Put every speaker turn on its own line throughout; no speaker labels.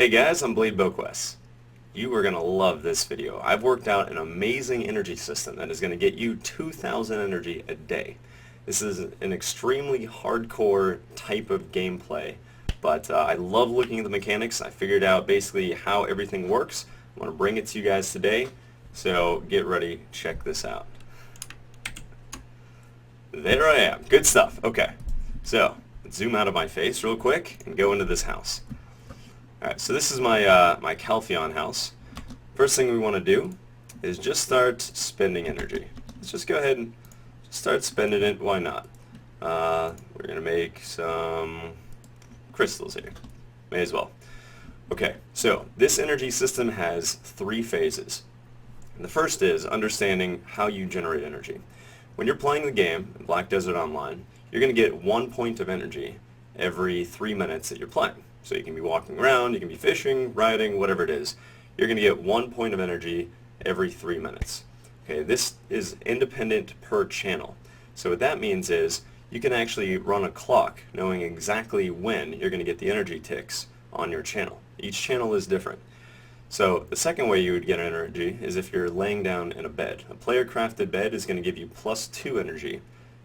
Hey guys, I'm Blade BoQuest. You are going to love this video. I've worked out an amazing energy system that is going to get you 2,000 energy a day. This is an extremely hardcore type of gameplay, but I love looking at the mechanics. I figured out basically how everything works. I want to bring it to you guys today, so get ready, check this out. There I am. Good stuff. Okay, so let's zoom out of my face real quick and go into this house. Alright, so this is my my Calpheon house. First thing we want to do is just start spending energy. Let's just go ahead and start spending it. Why not? We're going to make some crystals here. May as well. Okay, so this energy system has 3 phases. And the first is understanding how you generate energy. When you're playing the game in Black Desert Online, you're going to get 1 point of energy every 3 minutes that you're playing. So you can be walking around, you can be fishing, riding, whatever it is. You're going to get 1 point of energy every 3 minutes. Okay, this is independent per channel. So what that means is you can actually run a clock knowing exactly when you're going to get the energy ticks on your channel. Each channel is different. So the second way you would get energy is if you're laying down in a bed. A player crafted bed is going to give you +2 energy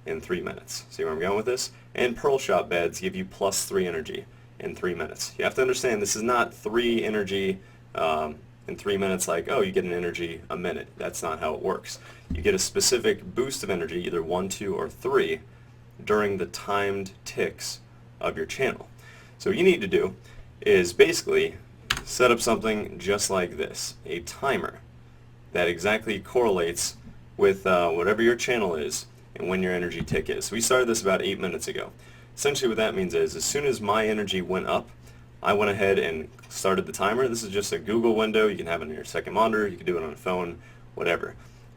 in 3 minutes. See where I'm going with this? And Pearl Shop beds give you +3 energy in 3 minutes. You have to understand this is not 3 energy in 3 minutes like, oh, you get an energy a minute. That's not how it works. You get a specific boost of energy, either 1, 2, or 3, during the timed ticks of your channel. So what you need to do is basically set up something just like this, a timer that exactly correlates with whatever your channel is and when your energy tick is. So we started this about 8 minutes ago. Essentially what that means is as soon as my energy went up, I went ahead and started the timer. This is just a Google window. You can have it on your second monitor. You can do it on a phone, whatever.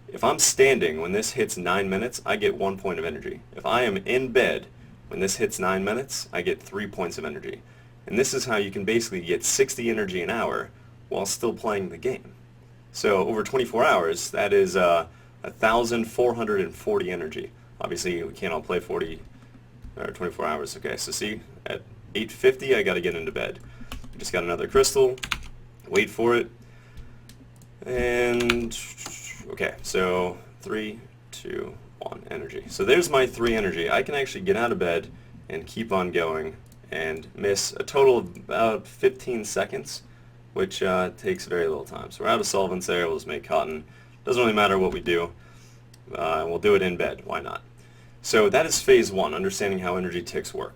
If I'm standing when this hits 9 minutes, I get 1 point of energy. If I am in bed when this hits 9 minutes, I get 3 points of energy. And this is how you can basically get 60 energy an hour while still playing the game. So over 24 hours, that is 1,440 energy. Obviously, we can't all play 24 hours. Okay, so see, at 8:50 I got to get into bed. I just got another crystal, wait for it, and okay, so 3, 2, 1 energy. So there's my 3 energy. I can actually get out of bed and keep on going and miss a total of about 15 seconds, which takes very little time. So we're out of solvents there. We'll just make cotton. Doesn't really matter what we do. We'll do it in bed. Why not? So that is phase 1, understanding how energy ticks work.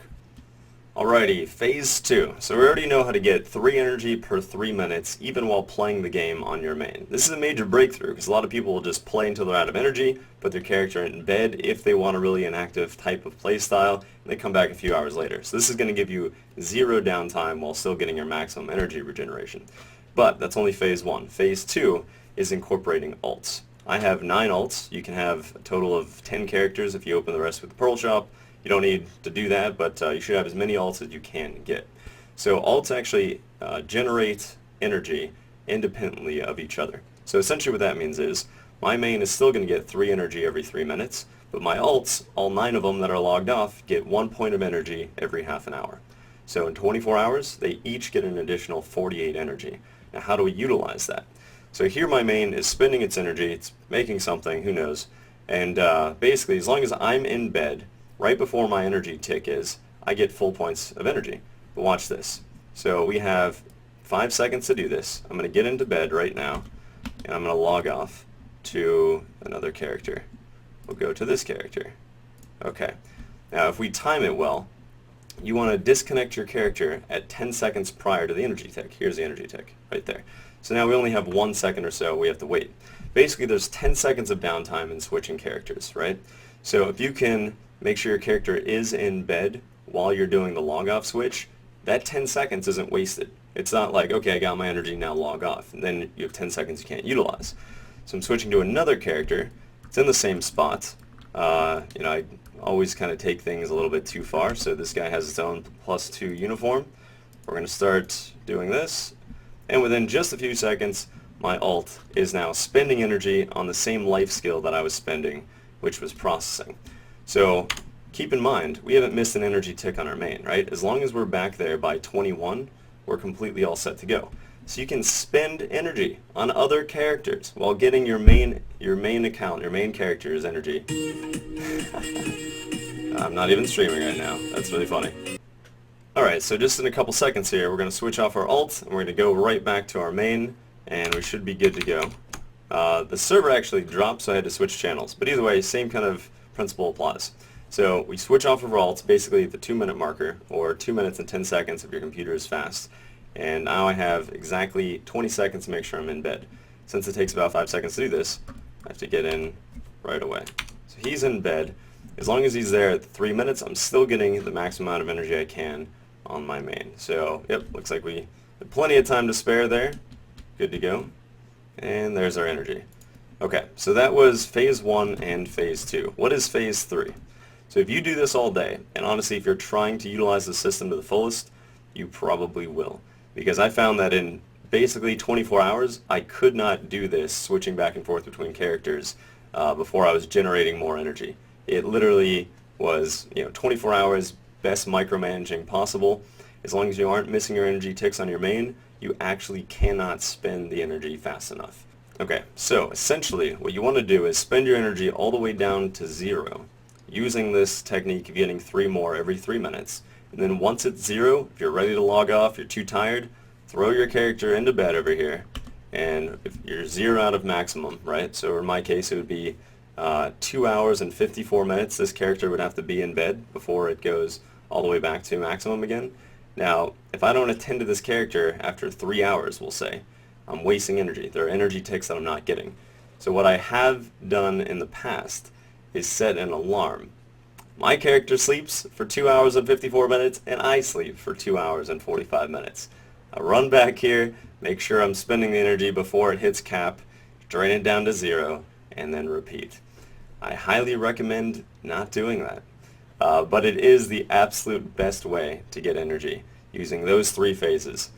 Alrighty, phase 2. So we already know how to get 3 energy per 3 minutes, even while playing the game on your main. This is a major breakthrough, because a lot of people will just play until they're out of energy, put their character in bed if they want a really inactive type of play style, and they come back a few hours later. So this is going to give you 0 downtime while still getting your maximum energy regeneration. But that's only phase 1. Phase 2 is incorporating alts. I have 9 alts. You can have a total of 10 characters if you open the rest with the Pearl Shop. You don't need to do that, but you should have as many alts as you can get. So alts actually generate energy independently of each other. So essentially what that means is my main is still going to get 3 energy every 3 minutes, but my alts, all 9 of them that are logged off, get 1 point of energy every half an hour. So in 24 hours, they each get an additional 48 energy. Now how do we utilize that? So here my main is spending its energy, it's making something, who knows, and basically as long as I'm in bed, right before my energy tick is, I get full points of energy. But watch this. So we have 5 seconds to do this. I'm going to get into bed right now, and I'm going to log off to another character. We'll go to this character. Okay. Now if we time it well, you want to disconnect your character at 10 seconds prior to the energy tick. Here's the energy tick, right there. So now we only have 1 second or so we have to wait. Basically there's 10 seconds of downtime in switching characters, right? So if you can make sure your character is in bed while you're doing the log off switch, that 10 seconds isn't wasted. It's not like, okay, I got my energy, now log off, and then you have 10 seconds you can't utilize. So I'm switching to another character. It's in the same spot. I always kind of take things a little bit too far, so this guy has its own +2 uniform. We're going to start doing this, and within just a few seconds, my alt is now spending energy on the same life skill that I was spending, which was processing. So keep in mind, we haven't missed an energy tick on our main, right? As long as we're back there by 21, we're completely all set to go. So you can spend energy on other characters while getting your main account, your main character's energy. I'm not even streaming right now. That's really funny. Alright, so just in a couple seconds here, we're going to switch off our alt, and we're going to go right back to our main, and we should be good to go. The server actually dropped, so I had to switch channels. But either way, same kind of principle applies. So we switch off of our alt, basically at the 2-minute marker, or 2 minutes and 10 seconds if your computer is fast. And now I have exactly 20 seconds to make sure I'm in bed. Since it takes about 5 seconds to do this, I have to get in right away. So he's in bed. As long as he's there at 3 minutes, I'm still getting the maximum amount of energy I can on my main. So, yep, looks like we have plenty of time to spare there. Good to go. And there's our energy. Okay, so that was phase 1 and phase 2. What is phase 3? So if you do this all day, and honestly if you're trying to utilize the system to the fullest, you probably will. Because I found that in basically 24 hours, I could not do this switching back and forth between characters before I was generating more energy. It literally was, 24 hours, best micromanaging possible. As long as you aren't missing your energy ticks on your main, you actually cannot spend the energy fast enough. Okay, so essentially what you want to do is spend your energy all the way down to 0 using this technique of getting 3 more every 3 minutes. And then once it's 0, if you're ready to log off, you're too tired, throw your character into bed over here. And if you're 0 out of maximum, right? So in my case it would be 2 hours and 54 minutes this character would have to be in bed before it goes all the way back to maximum again. Now, if I don't attend to this character after 3 hours, we'll say, I'm wasting energy. There are energy ticks that I'm not getting. So what I have done in the past is set an alarm. My character sleeps for 2 hours and 54 minutes, and I sleep for 2 hours and 45 minutes. I run back here, make sure I'm spending the energy before it hits cap, drain it down to 0, and then repeat. I highly recommend not doing that. But it is the absolute best way to get energy, using those 3 phases.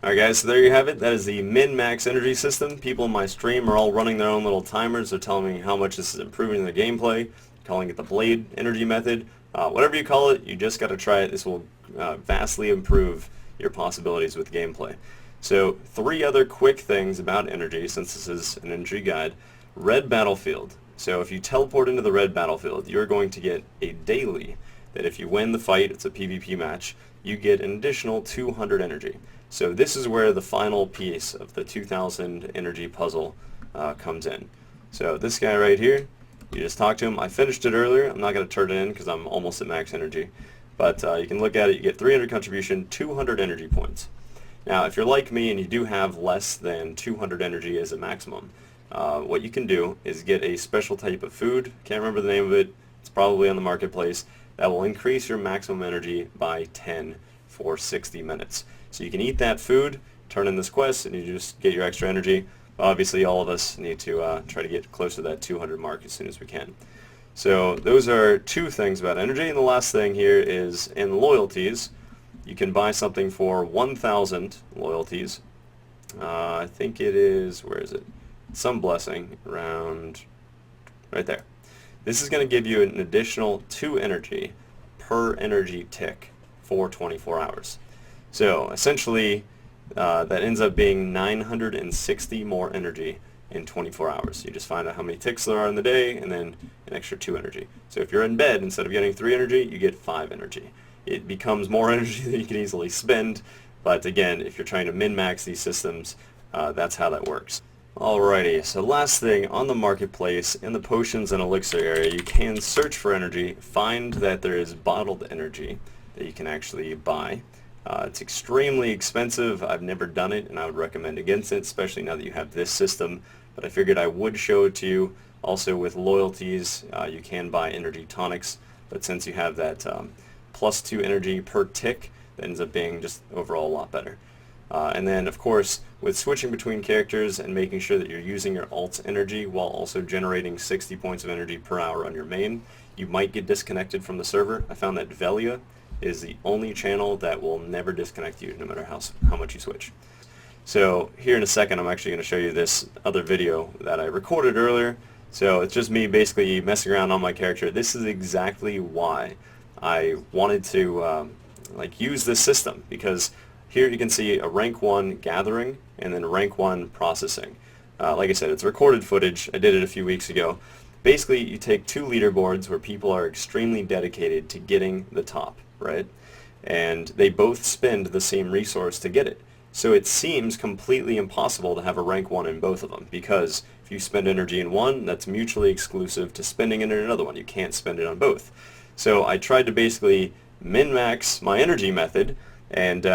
Alright guys, so there you have it. That is the min-max energy system. People in my stream are all running their own little timers. They're telling me how much this is improving the gameplay, calling it the blade energy method. Whatever you call it, you just got to try it. This will vastly improve your possibilities with gameplay. So 3 other quick things about energy, since this is an energy guide. Red battlefield. So if you teleport into the red battlefield, you're going to get a daily that if you win the fight, it's a PvP match, you get an additional 200 energy. So this is where the final piece of the 2000 energy puzzle comes in. So this guy right here, you just talk to him. I finished it earlier. I'm not going to turn it in because I'm almost at max energy. But you can look at it. You get 300 contribution, 200 energy points. Now if you're like me and you do have less than 200 energy as a maximum, what you can do is get a special type of food. Can't remember the name of it. It's probably on the marketplace. That will increase your maximum energy by 10 for 60 minutes. So you can eat that food, turn in this quest, and you just get your extra energy. Obviously all of us need to try to get close to that 200 mark as soon as we can. So those are 2 things about energy. And the last thing here is in loyalties, you can buy something for 1,000 loyalties. I think it is, where is it? Some blessing around right there. This is going to give you an additional 2 energy per energy tick for 24 hours. So essentially that ends up being 960 more energy in 24 hours. You just find out how many ticks there are in the day and then an extra 2 energy. So if you're in bed, instead of getting 3 energy, you get 5 energy. It becomes more energy than you can easily spend, but again, if you're trying to min-max these systems, that's how that works. Alrighty, so last thing, on the marketplace, in the potions and elixir area, you can search for energy, find that there is bottled energy that you can actually buy. It's extremely expensive. I've never done it, and I would recommend against it, especially now that you have this system, but I figured I would show it to you. Also with loyalties, you can buy energy tonics, but since you have that plus 2 energy per tick, that ends up being just overall a lot better. And then, of course, with switching between characters and making sure that you're using your alt's energy while also generating 60 points of energy per hour on your main, you might get disconnected from the server. I found that Velia is the only channel that will never disconnect you no matter how much you switch. So here in a second I'm actually going to show you this other video that I recorded earlier. So it's just me basically messing around on my character. This is exactly why I wanted to use this system, because Here you can see a rank 1 gathering and then rank 1 processing. Like I said, it's recorded footage. I did it a few weeks ago. Basically, you take two leaderboards where people are extremely dedicated to getting the top, right? And they both spend the same resource to get it. So it seems completely impossible to have a rank 1 in both of them, because if you spend energy in one, that's mutually exclusive to spending it in another one. You can't spend it on both. So I tried to basically min-max my energy method and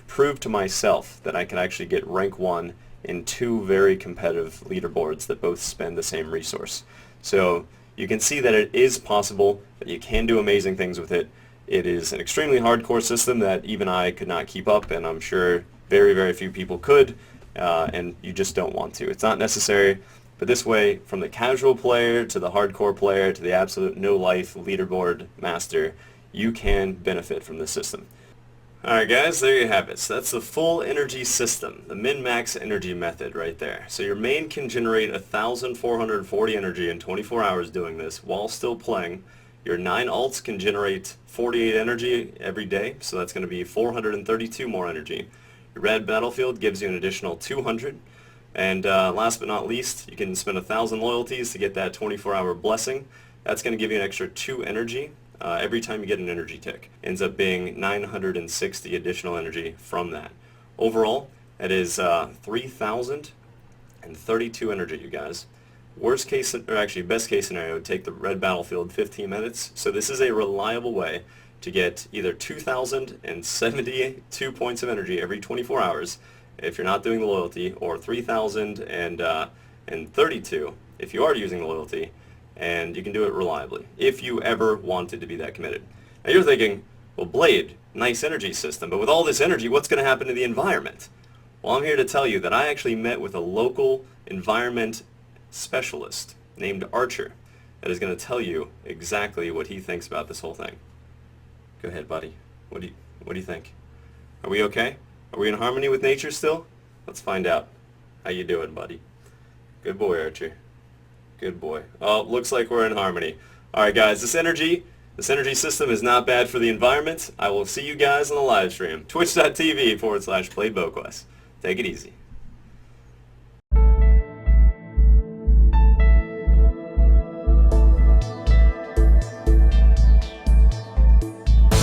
prove to myself that I can actually get rank 1 in two very competitive leaderboards that both spend the same resource. So you can see that it is possible, that you can do amazing things with it. It is an extremely hardcore system that even I could not keep up, and I'm sure very, very few people could, and you just don't want to. It's not necessary, but this way, from the casual player to the hardcore player to the absolute no-life leaderboard master, you can benefit from this system. Alright guys, there you have it. So that's the full energy system, the min-max energy method right there. So your main can generate 1,440 energy in 24 hours doing this while still playing. Your 9 alts can generate 48 energy every day, so that's going to be 432 more energy. Your red battlefield gives you an additional 200. And last but not least, you can spend 1,000 loyalties to get that 24-hour blessing. That's going to give you an extra 2 energy. Every time you get an energy tick. Ends up being 960 additional energy from that. Overall, that is 3,032 energy, you guys. Worst case, or actually best case scenario, would take the red battlefield 15 minutes. So this is a reliable way to get either 2,072 points of energy every 24 hours if you're not doing the loyalty, or 3,032 if you are using the loyalty. And you can do it reliably, if you ever wanted to be that committed. Now you're thinking, well, Blade, nice energy system, but with all this energy, what's going to happen to the environment? Well, I'm here to tell you that I actually met with a local environment specialist named Archer that is going to tell you exactly what he thinks about this whole thing. Go ahead, buddy. What do you think? Are we okay? Are we in harmony with nature still? Let's find out. How you doing, buddy? Good boy, Archer. Good boy. Oh, looks like we're in harmony. Alright guys, this energy system is not bad for the environment. I will see you guys on the live stream. Twitch.tv/PlayBoQuest. Take it easy.